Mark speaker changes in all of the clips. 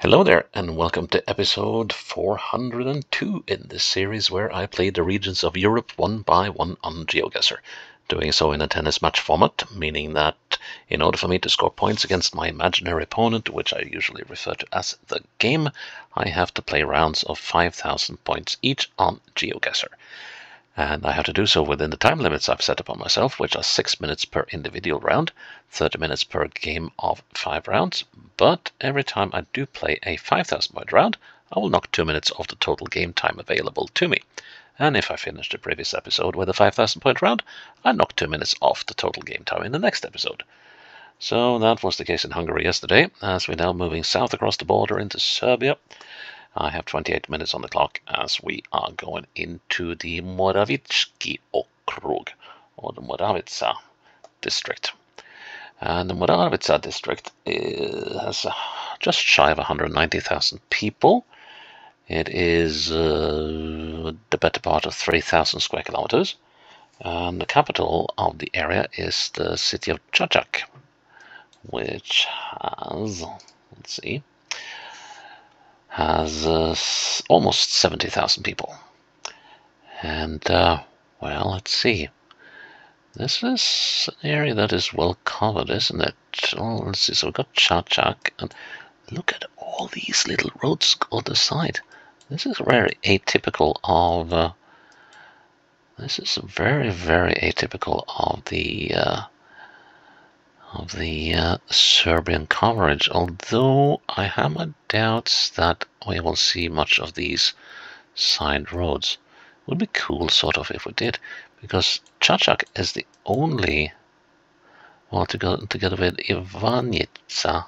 Speaker 1: Hello there, and welcome to episode 402 in this series where I play the regions of Europe one by one on GeoGuessr. Doing so in a tennis match format, meaning that in order for me to score points against my imaginary opponent, which I usually refer to as the game, I have to play rounds of 5,000 points each on GeoGuessr. And I have to do so within the time limits I've set upon myself, which are 6 minutes per individual round, 30 minutes per game of 5 rounds. But every time I do play a 5,000 point round, I will knock 2 minutes off the total game time available to me. And if I finish the previous episode with a 5,000 point round, I knock 2 minutes off the total game time in the next episode. So that was the case in Hungary yesterday, as we're now moving south across the border into Serbia. I have 28 minutes on the clock as we are going into the Moravički okrug, or the Moravica district. And the Moravica district has just shy of 190,000 people. It is the better part of 3,000 square kilometers. And the capital of the area is the city of Čačak, which has, has almost 70,000 people. And, well, let's see. This is an area that is well covered, isn't it? Well, let's see. So we've got Čačak, and look at all these little roads on the side. This is very atypical of. This is very, very atypical of the Serbian coverage. Although I have my doubts that we will see much of these side roads. It would be cool, sort of, if we did, because Čačak is the only, well, together with Ivanjica,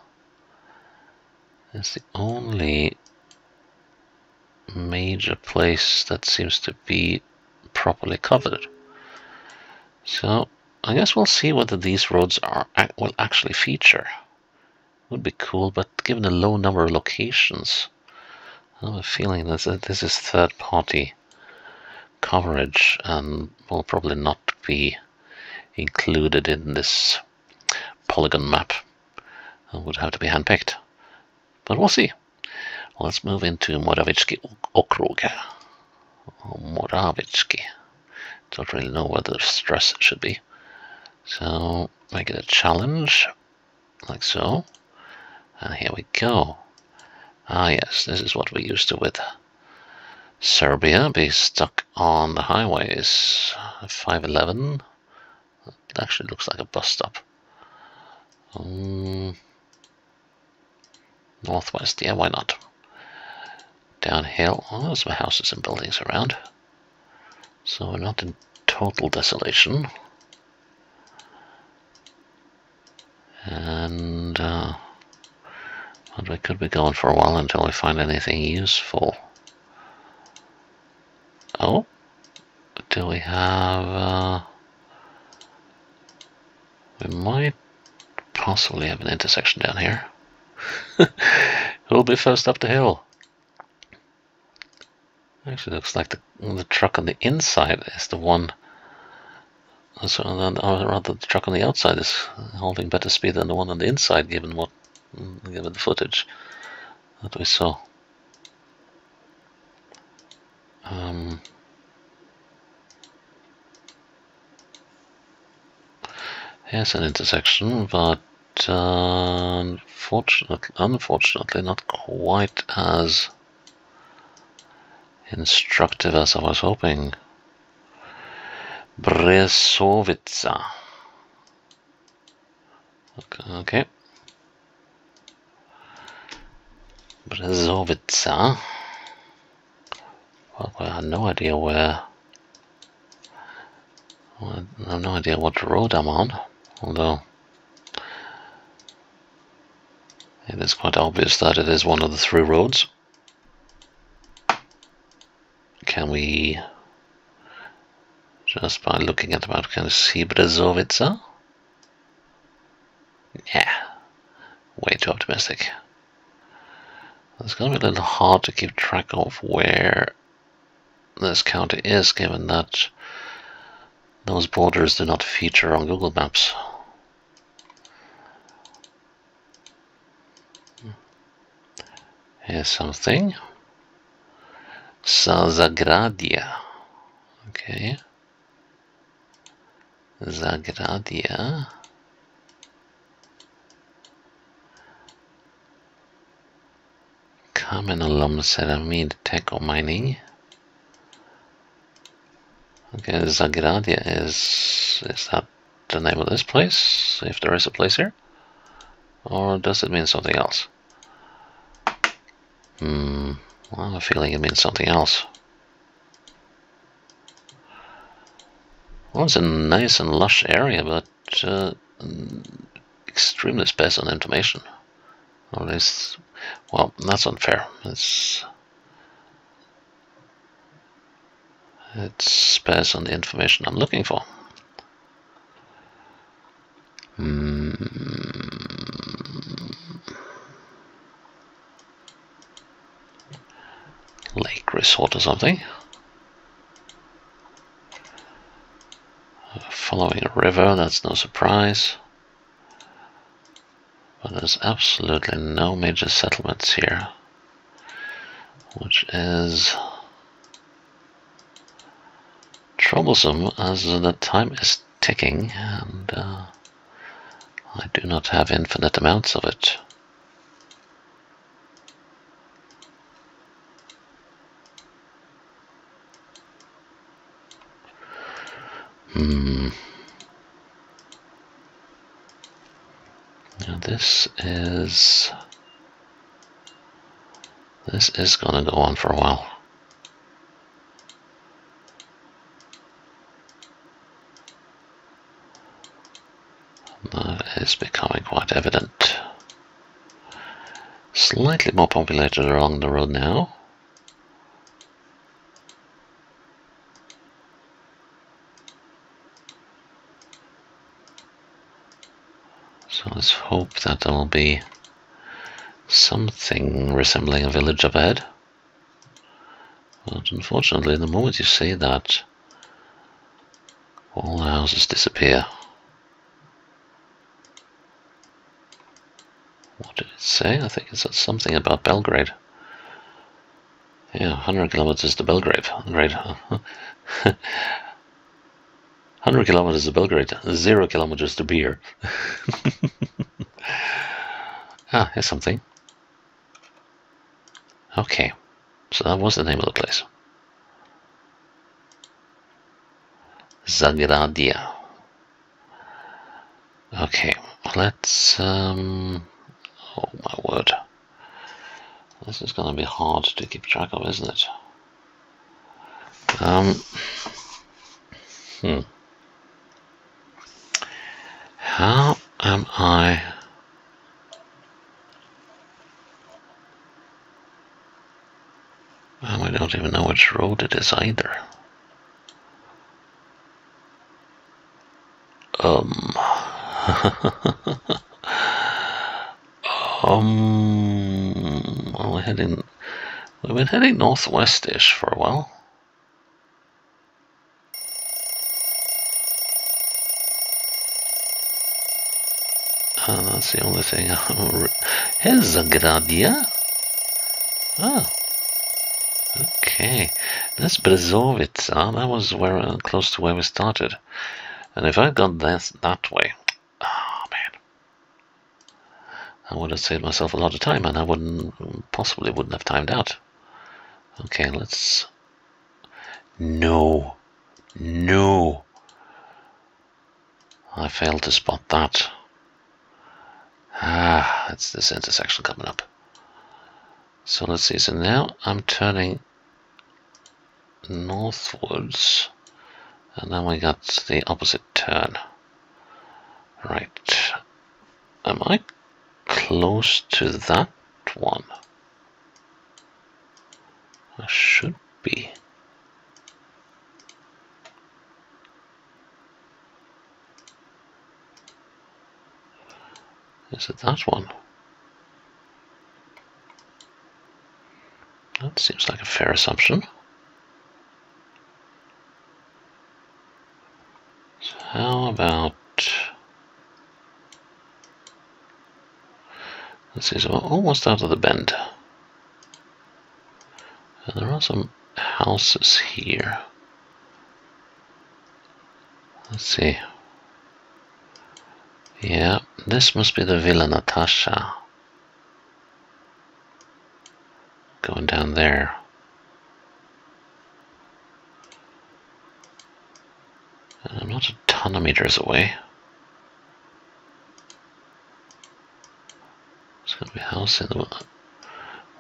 Speaker 1: is the only major place that seems to be properly covered. So I guess we'll see whether these roads will actually feature. Would be cool, but given the low number of locations, I have a feeling that this is third-party coverage and will probably not be included in this polygon map. It would have to be handpicked, but we'll see. Let's move into Moravički okrug. Moravički. Don't really know where the stress should be. So make it a challenge, like so. And here we go. Ah yes, this is what we're used to with Serbia, be stuck on the highways. 511. It actually looks like a bus stop. Northwest, yeah, why not? Downhill, oh, there's some houses and buildings around. So we're not in total desolation. And but we could be going for a while until we find anything useful. Oh, do we have? We might possibly have an intersection down here. Who'll be first up the hill? Actually, looks like the truck on the inside is the one. So, or rather, the truck on the outside is holding better speed than the one on the inside, given the footage that we saw. Here's an intersection, but unfortunately, not quite as instructive as I was hoping. Brezovica. Okay. Brezovica. Well, I have no idea where. Well, I have no idea what road I'm on, although it is quite obvious that it is one of the 3 roads. Can we, just by looking at the map, can we see Brezovica? Yeah, way too optimistic. It's going to be a little hard to keep track of where this county is, given that those borders do not feature on Google Maps. Here's something. Zagradia. Okay. Zagradia. Kamenolom ceramide tech or mining. Okay, Zagradia is that the name of this place? If there is a place here? Or does it mean something else? Well, I have a feeling it means something else. Well, it's a nice and lush area, but extremely sparse on information. Or at least, well, that's unfair. It's sparse on the information I'm looking for. Lake resort or something. Following a river, that's no surprise. But there's absolutely no major settlements here, which is troublesome as the time is ticking and I do not have infinite amounts of it. Now this is going to go on for a while. That is becoming quite evident. Slightly more populated along the road now. So let's hope that there will be something resembling a village up ahead. But unfortunately, the moment you say that, all the houses disappear. What did it say? I think it said something about Belgrade. Yeah, 100 kilometers to Belgrade. 100 kilometers to Belgrade, 0 kilometers to beer. Ah, here's something. Okay, so that was the name of the place. Zagradia. Okay, let's, oh my word. This is going to be hard to keep track of, isn't it? How am I... Well, I don't even know which road it is either. Well, we've been heading northwest-ish for a while. That's the only thing. Here's Zagradia. Oh. Okay. That's Brezovica. That was where close to where we started. And if I'd gone that way, oh man, I would have saved myself a lot of time, and I possibly wouldn't have timed out. Okay, let's... No. I failed to spot that. Ah, it's this intersection coming up. So let's see, so now I'm turning northwards, and then we got the opposite turn. Right. Am I close to that one? I should be. Is it that one? That seems like a fair assumption. So how about... Let's see, so we're almost out of the bend. And there are some houses here. Let's see. Yeah, this must be the Villa Natasha. Going down there. And I'm not a ton of meters away. There's going to be a house in the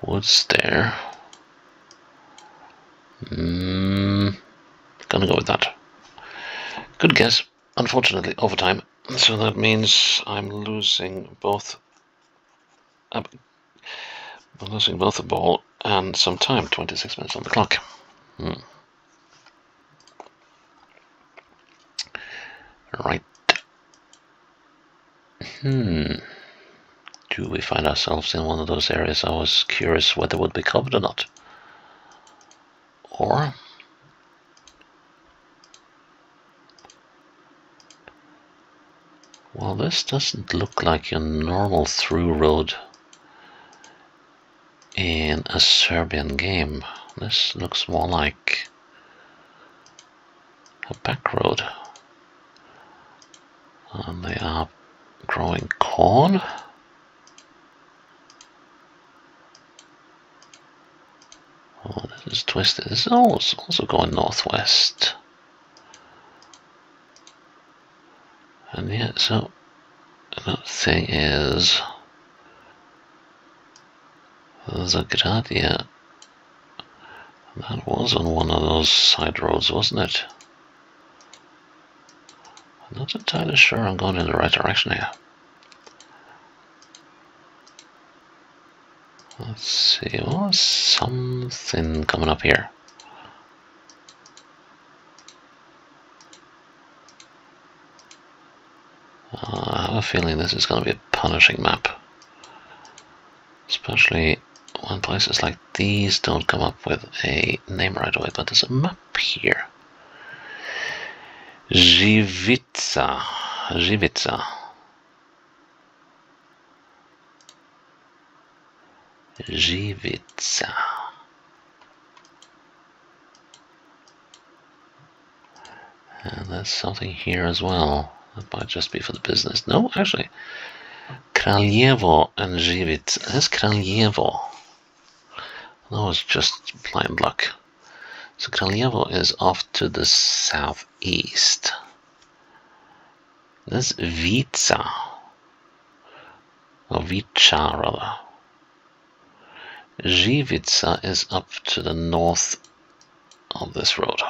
Speaker 1: woods there. Gonna go with that. Good guess. Unfortunately, overtime. So that means I'm losing both. I'm losing both the ball and some time. 26 minutes on the clock. Right. Do we find ourselves in one of those areas I was curious whether would be covered or not? Or well, this doesn't look like your normal through road in a Serbian game. This looks more like a back road. And they are growing corn. Oh, this is twisted. This is also going northwest. And yeah, so another thing is Zagradia. That was on one of those side roads, wasn't it? I'm not entirely sure I'm going in the right direction here. Let's see, oh, something coming up here. I have a feeling this is going to be a punishing map. Especially when places like these don't come up with a name right away, but there's a map here. Żywica. Żywica. Żywica. And there's something here as well. That might just be for the business. No, actually. Kraljevo and Żywica. There's Kraljevo. That was just blind luck. So Kraljevo is off to the southeast. This Vica, or Vica rather. Żywica is up to the north of this road.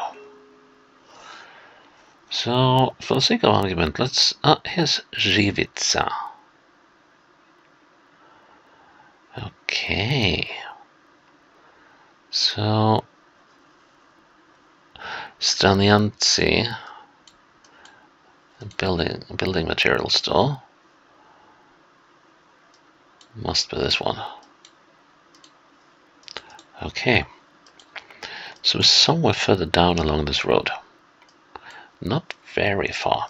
Speaker 1: So, for the sake of argument, let's... here's Żywica. Okay. So... Stranianci, building material store. Must be this one. Okay. So somewhere further down along this road. Not very far.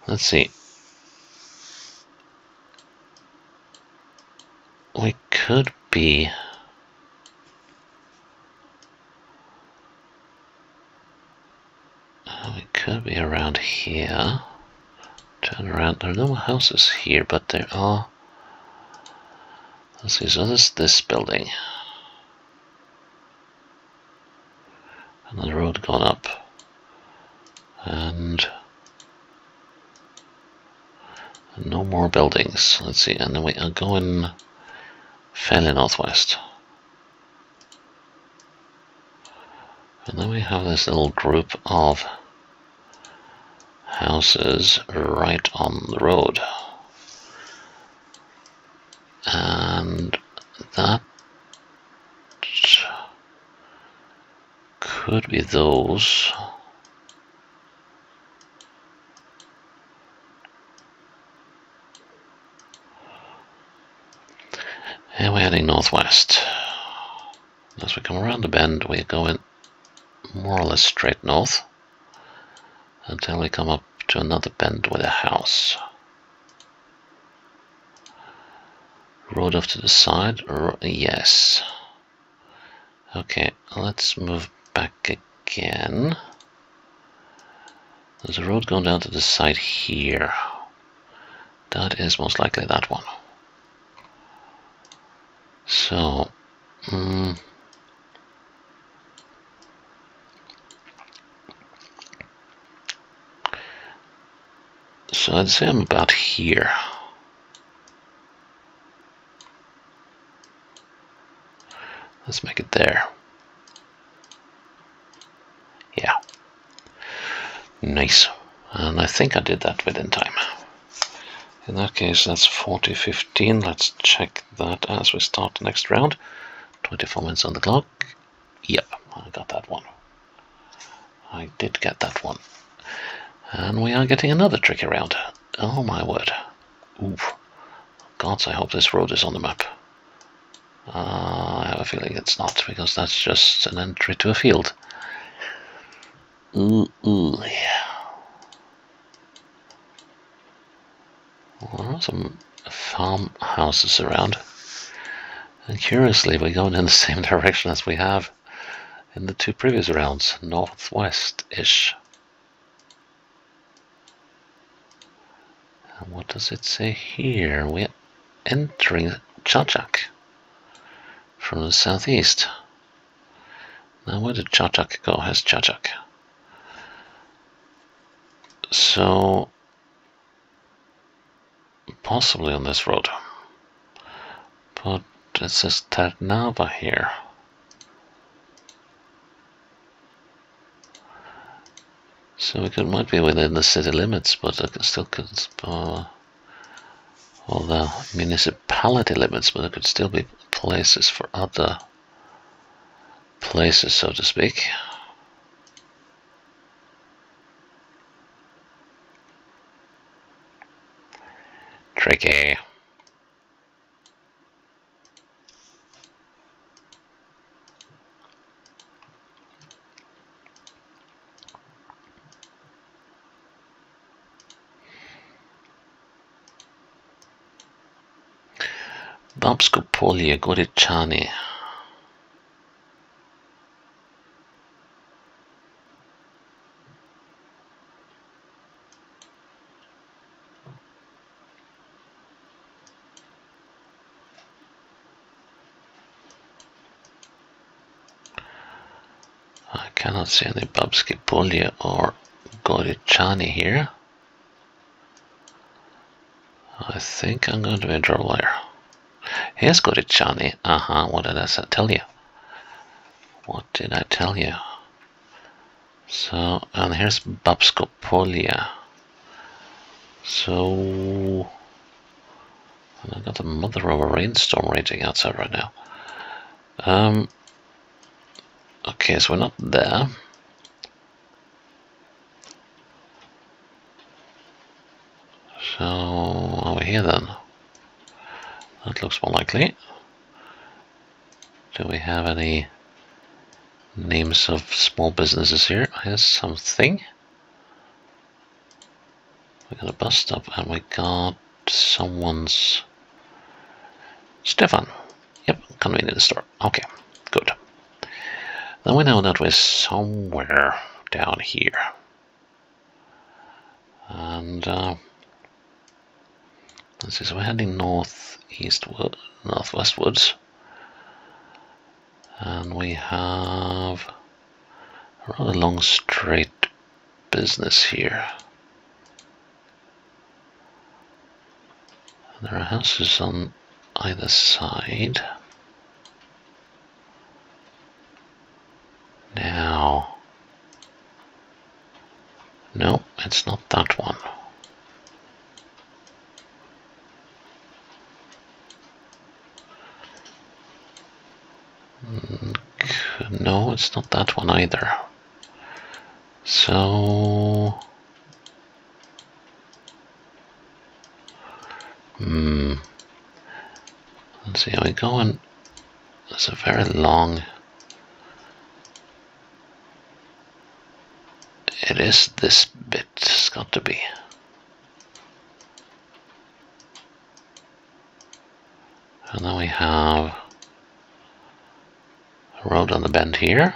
Speaker 1: Let's see. We could be... we could be around here. Turn around. There are no houses here, but there are... Let's see, so there's this building. And the road gone up. And no more buildings. Let's see, and then we are going fairly northwest. And then we have this little group of houses right on the road. And that could be those. And we're heading northwest. As we come around the bend, we're going more or less straight north until we come up to another bend with a house. Road off to the side, yes. Okay, let's move back again. There's a road going down to the side here. That is most likely that one. So, so I'd say I'm about here. Let's make it there. Yeah. Nice. And I think I did that within time. In that case, that's 40:15. Let's check that as we start the next round. 24 minutes on the clock. Yep, I got that one. I did get that one. And we are getting another tricky round. Oh my word. Oof. Gods, I hope this road is on the map. I have a feeling it's not, because that's just an entry to a field. Ooh, yeah. There are some farmhouses around. And curiously, we're going in the same direction as we have in the two previous rounds, northwest-ish. And what does it say here? We're entering Chachak from the southeast. Now, where did Chachak go? Here's Chachak. So, possibly on this road. But it says Tarnava here. So it might be within the city limits, but it still could, or the municipality limits, but it could still be places for other places, so to speak. Tricky. Babskopolia Goričani. I cannot see any Babskopolia or Goričani here. I think I'm going to be draw layer. Here's Goričani. What did I tell you? What did I tell you? So, and here's Babskopolia. So, and I got a mother of a rainstorm raging outside right now. Okay, so we're not there. So, over here then. That looks more likely. Do we have any names of small businesses here? Here's something. We got a bus stop and we got someone's Stefan. Yep, convenience store. Okay, good. Then we know that we're somewhere down here. And let's see, so we're heading northwestwards. And we have a rather long straight business here. And there are houses on either side. Now, no, it's not that one. No, it's not that one either. So, let's see how we go. And it's a very long. It is this bit. It's got to be. And then we have a road on the bend here.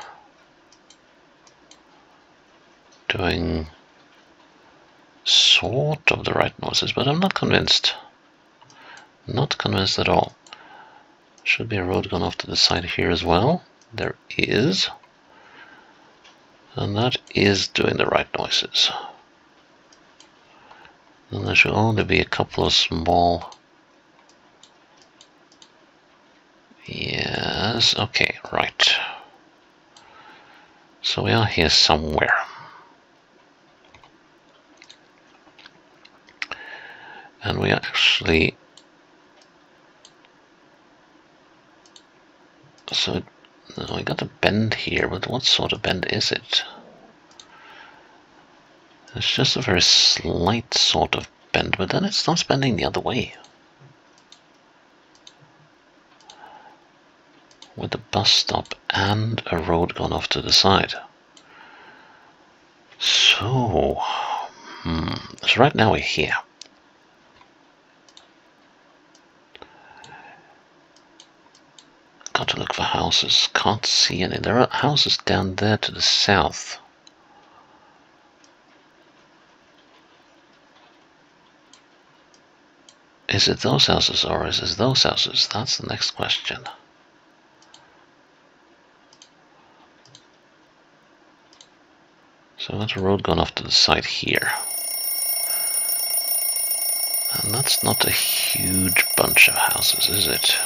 Speaker 1: Doing sort of the right noises, but I'm not convinced. Not convinced at all. Should be a road going off to the side here as well. There is. And that is doing the right noises. And there should only be a couple of small... Yes, okay, right. So we are here somewhere. And we are actually... So, no, we got a bend here, but what sort of bend is it? It's just a very slight sort of bend, but then it starts bending the other way. With a bus stop and a road gone off to the side. So, so right now we're here. Got to look for houses. Can't see any. There are houses down there to the south. Is it those houses or is it those houses? That's the next question. So that's a road gone off to the side here. And that's not a huge bunch of houses, is it?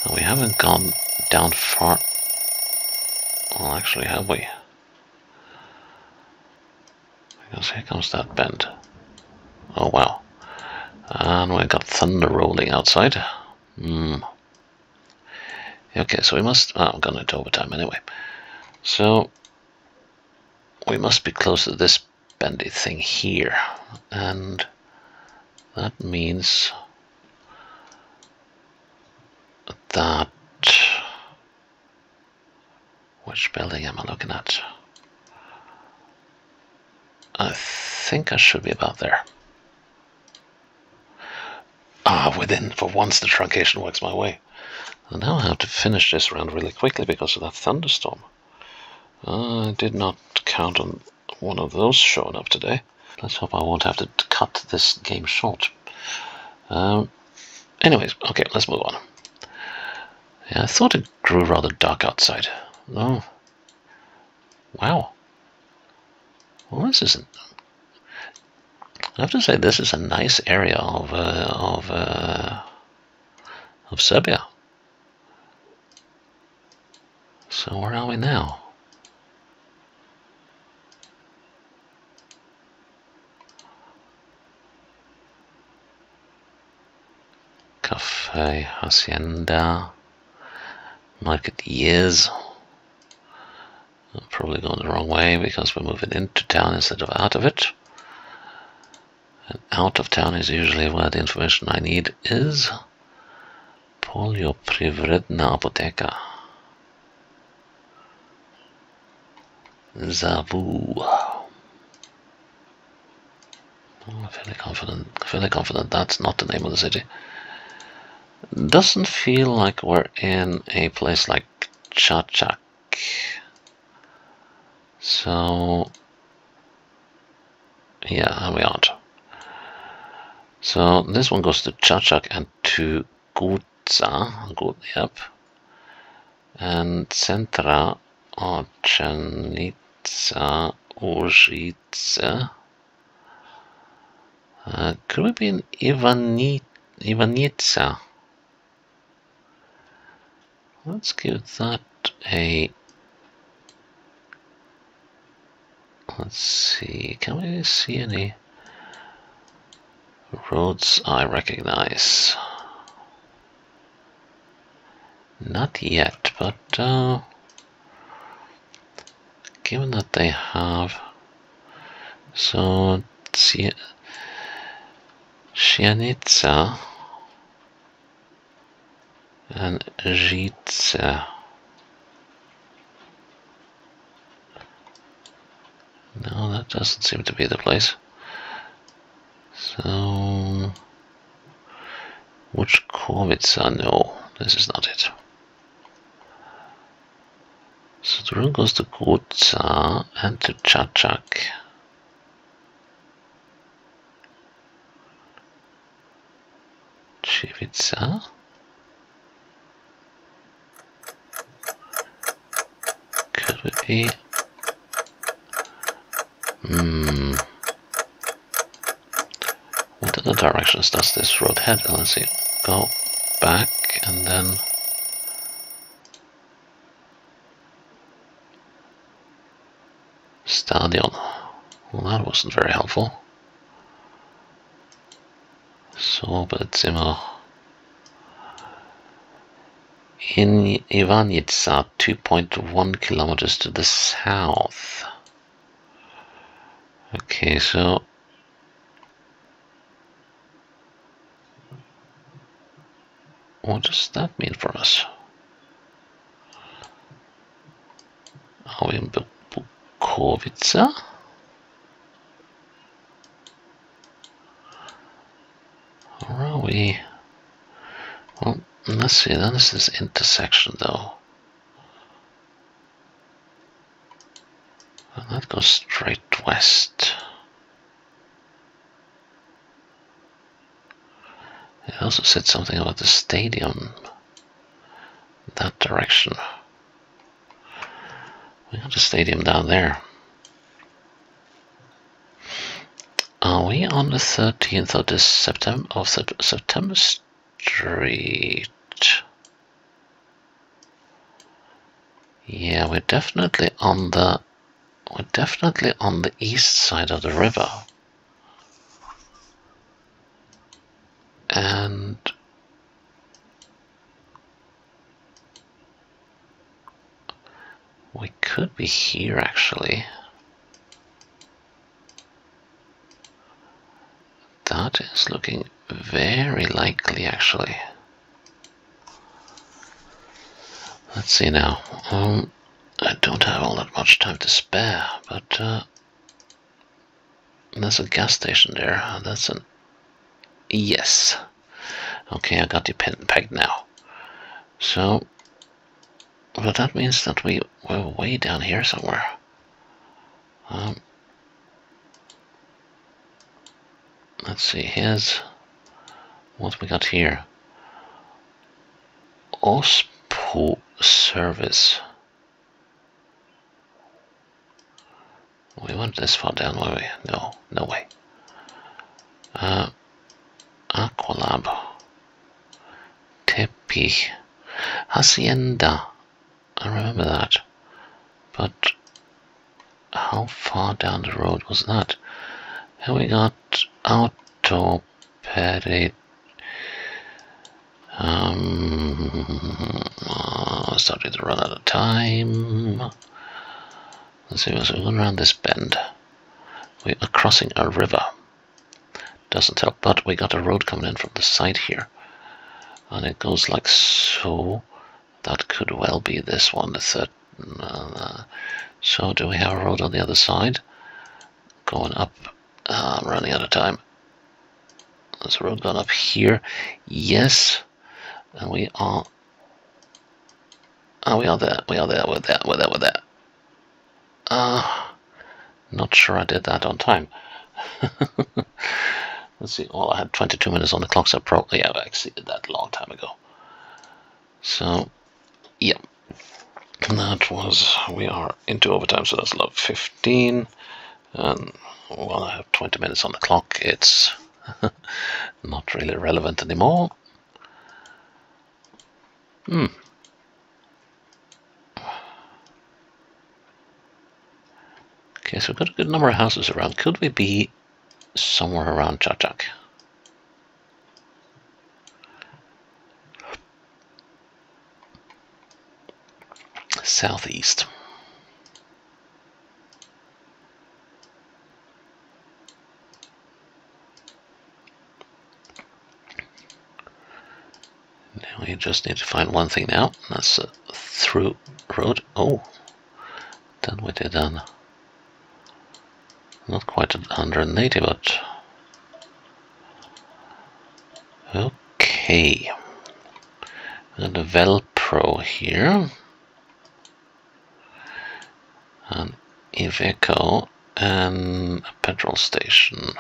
Speaker 1: And we haven't gone down far. Well, actually, have we? Because here comes that bend. Oh, wow. And we got thunder rolling outside. Okay, so we must... Oh, I'm going into overtime anyway. So, we must be close to this bendy thing here. And that means that... Which building am I looking at? I think I should be about there. Within. For once the truncation works my way. And now I have to finish this round really quickly because of that thunderstorm. I did not count on one of those showing up today. Let's hope I won't have to cut this game short. Anyways, okay, let's move on. Yeah, I thought it grew rather dark outside. Oh. Wow. Well, this isn't... I have to say, this is a nice area of Serbia. So where are we now? Cafe Hacienda. Market Years. I'm probably going the wrong way because we're moving into town instead of out of it. And out of town is usually where the information I need is. Poljoprivredna apoteka. Zavu. I'm fairly confident that's not the name of the city. Doesn't feel like we're in a place like Čačak. So, yeah, we aren't. So this one goes to Čačak and to Guca. Good, yep. And Centra Orčanica, Užice. Could it be in Ivanica? Let's give that a... Let's see, can we see any roads I recognize? Not yet, but given that they have... So, Sienica and Žice. No, that doesn't seem to be the place. So Vučkovica? No, this is not it. So the route goes to Guca and to Čačak. Čivica. Could it be? What other directions does this road head? Let's see. Go back and then Stadion. Well, that wasn't very helpful. Sobedzimmer. In Ivanjica, 2.1 kilometers to the south. Okay, so what does that mean for us? Are we in Bukovica? Or are we? Well, let's see, that is this intersection though. And that goes straight west. It also said something about the stadium. That direction. We got a stadium down there. Are we on the 13th of this September Street? Yeah, we're definitely on the east side of the river. And we could be here actually. That is looking very likely actually. Let's see now. I don't have all that much time to spare, but there's a gas station there. That's an yes. Okay, I got you pegged now. So, but that means that we're way down here somewhere. Let's see, here's what we got here. OSPO service. We went this far down, were we? No, no way. Aqualab. Tepi. Hacienda. I remember that. But how far down the road was that? Here we got Autopedit. Starting to run out of time. Let's see, so we're going around this bend. We are crossing a river. Doesn't help, but we got a road coming in from the side here. And it goes like so. That could well be this one, the third. So do we have a road on the other side? Going up. I'm running out of time. There's a road going up here. Yes. And we are... Oh, we are there. We're there. Not sure I did that on time. Let's see. Well, I had 22 minutes on the clock, so probably I exceeded that a long time ago. So, yeah. That was... We are into overtime, so that's love 15. And while I have 20 minutes on the clock, it's not really relevant anymore. Okay, so we've got a good number of houses around. Could we be somewhere around Čačak? Southeast. Now we just need to find one thing now. That's a through road. Oh, then we did not quite 180, but okay. Okay. And a Velpro here. An Iveco and a petrol station.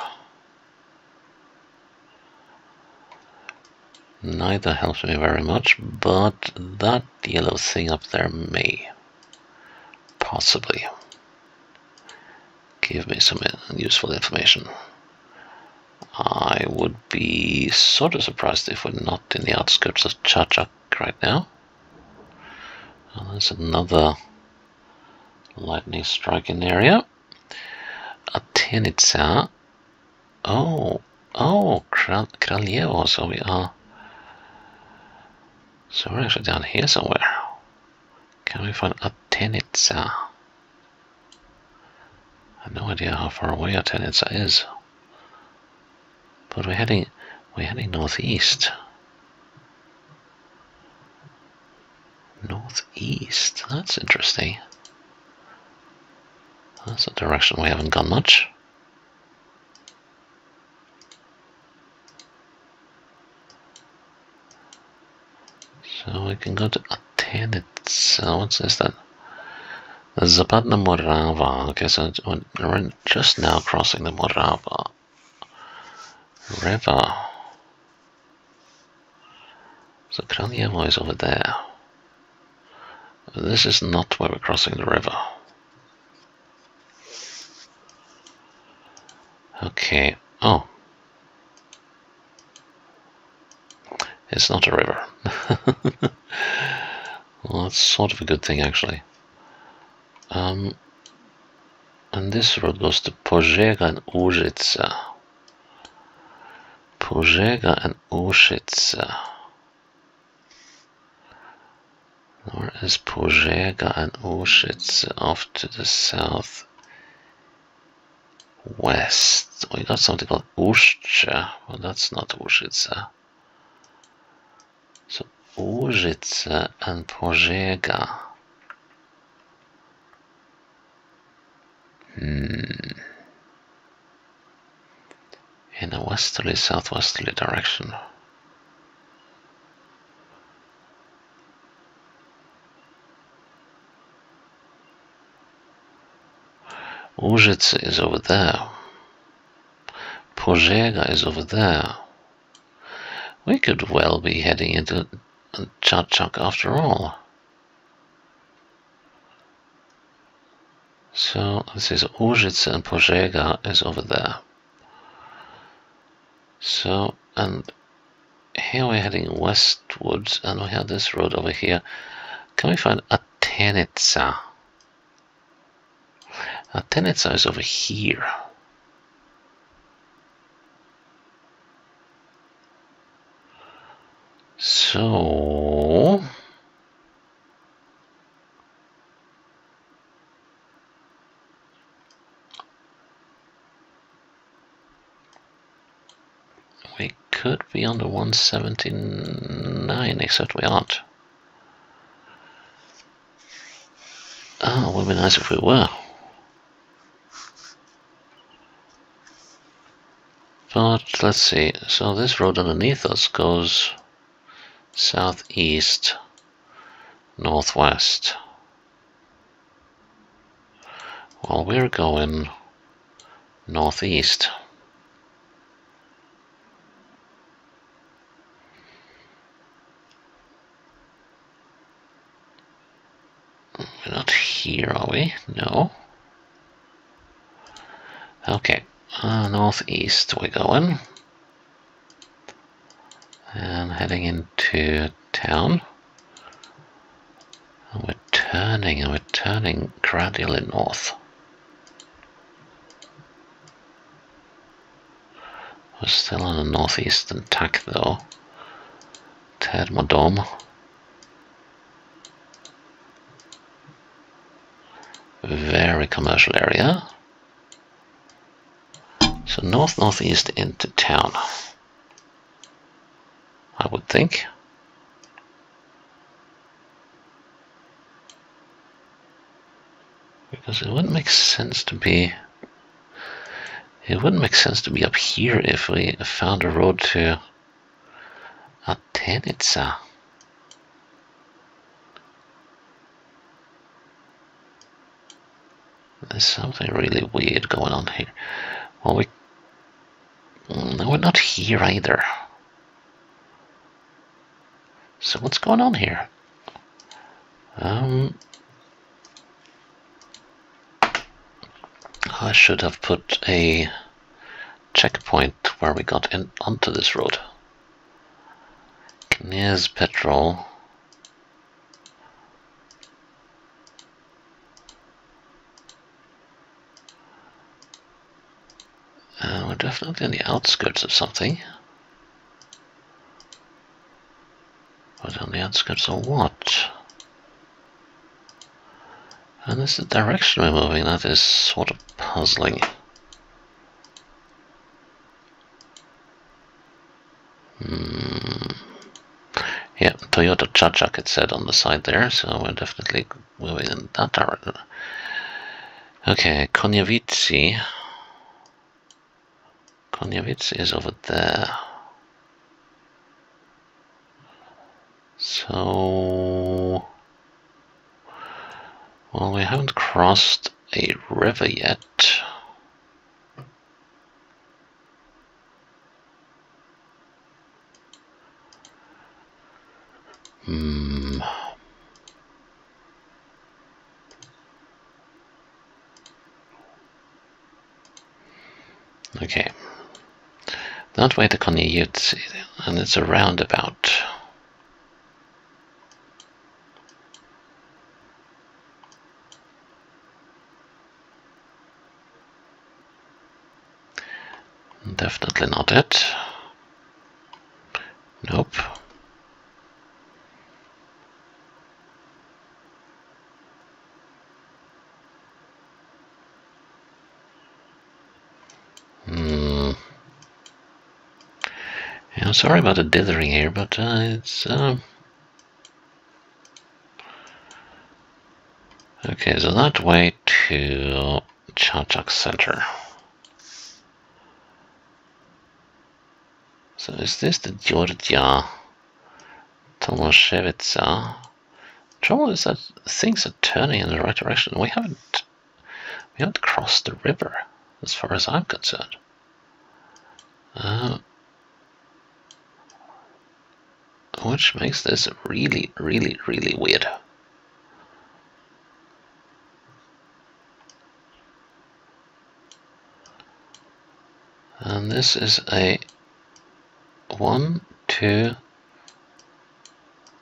Speaker 1: Neither helps me very much, but that yellow thing up there may possibly give me some useful information. I would be sort of surprised if we're not in the outskirts of Chachak right now. And there's another lightning striking area. Atenica. Oh, Kraljevo, so we are... So we're actually down here somewhere. Can we find Atenica? I have no idea how far away Atenica is. But we're heading northeast. Northeast, that's interesting. That's a direction we haven't gone much. So we can go to Atenica. What's this then? The Zapadna Morava. Okay, so we're just now crossing the Morava River. So Kraljevo is over there. This is not where we're crossing the river. Okay. Oh. It's not a river. Well, that's sort of a good thing, actually. And this road goes to Požega and Užice. Požega and Užice. Where is Požega and Užice? Off to the south west. We got something called Ušće. Well, that's not Užice. So Užice and Požega. In a westerly, southwesterly direction. Užice is over there. Požega is over there. We could well be heading into Chachak after all. So this is Užice and Požega is over there. So, and here we're heading westwards, and we have this road over here. Can we find Atenica? Atenica is over here. So we could be on the 179, except we aren't. Oh, it would be nice if we were. But let's see, so this road underneath us goes southeast, northwest. While we're going northeast. We're not here, are we? No. Okay. Northeast we're going, and heading into town, and we're turning gradually north. We're still on a northeastern tack though. Termodom. Very commercial area. So north-northeast into town, I would think. Because it wouldn't make sense to be... It wouldn't make sense to be up here if we found a road to Atenica. There's something really weird going on here. Well, no, we're not here either. So what's going on here? I should have put a checkpoint where we got in onto this road. Kniaz Petrol. We're definitely on the outskirts of something. But on the outskirts of what? And this is the direction we're moving. That is sort of puzzling. Yeah, Toyota Chachak it said on the side there, so we're definitely moving in that direction. Okay, Konyavici. Konyavici is over there. So, well, we haven't crossed a river yet. Okay. That way to Konyavici, and it's a roundabout. Definitely not it. Nope. Yeah, I'm sorry about the dithering here, but it's okay, so that way to Chachak Center. So is this the Georgia Tomaszewicza? Trouble is that things are turning in the right direction. We haven't crossed the river, as far as I'm concerned. Which makes this really, really, really weird. And this is a 1, 2,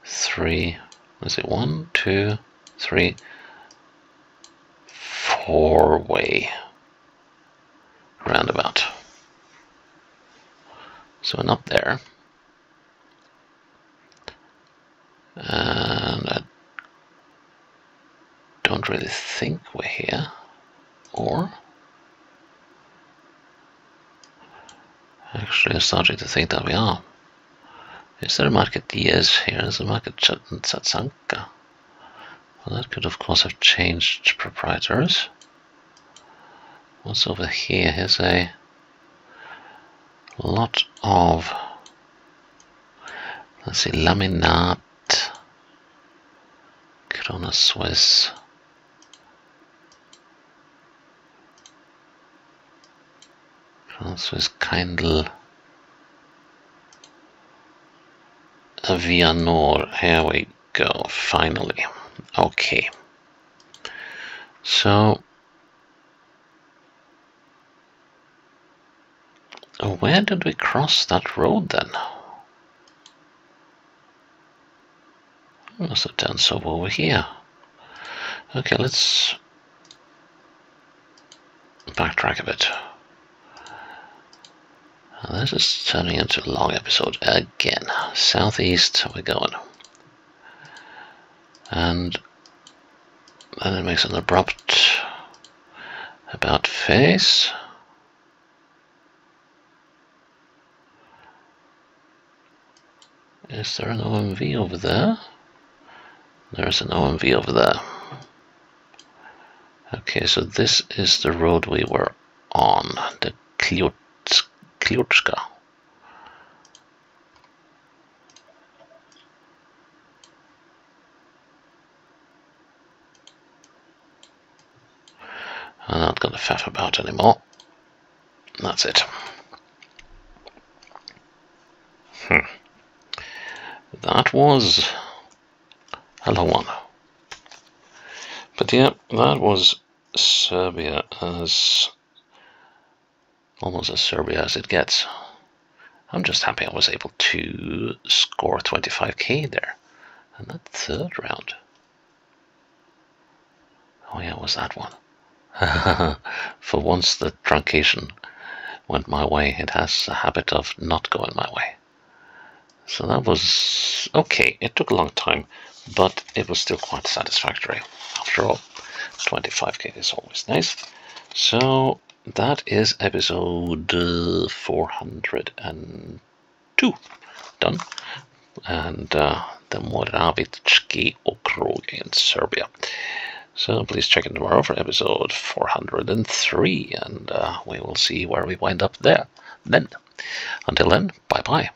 Speaker 1: 3. Is it 1, 2, 3, 4-way roundabout? So we're not there. And I don't really think we're here. Or actually I'm starting to think that we are. Is there a market? Yes, here is a market Tsatsanka. Well, that could of course have changed proprietors. What's over here? Here's a lot of, let's see, laminat, Krona Swiss, Kindle, Avianor. Here we go, finally. Okay. So, where did we cross that road then? We must have done so over here. Okay, let's backtrack a bit. This is turning into a long episode again. Southeast we're going. And then it makes an abrupt about face. Is there an OMV over there? There's an OMV over there. Okay, so this is the road we were on, the Kliutska. I'm not going to faff about anymore. That's it. That was a long one. But yeah, that was Serbia, as almost as Serbia as it gets. I'm just happy I was able to score 25k there. And that third round. Oh yeah, it was that one. For once the truncation went my way. It has a habit of not going my way. So that was okay. It took a long time, but it was still quite satisfactory. After all, 25k is always nice. So that is episode 402 done. And the Moravički okrug in Serbia. So please check in tomorrow for episode 403, and we will see where we wind up there. Then, until then, bye bye.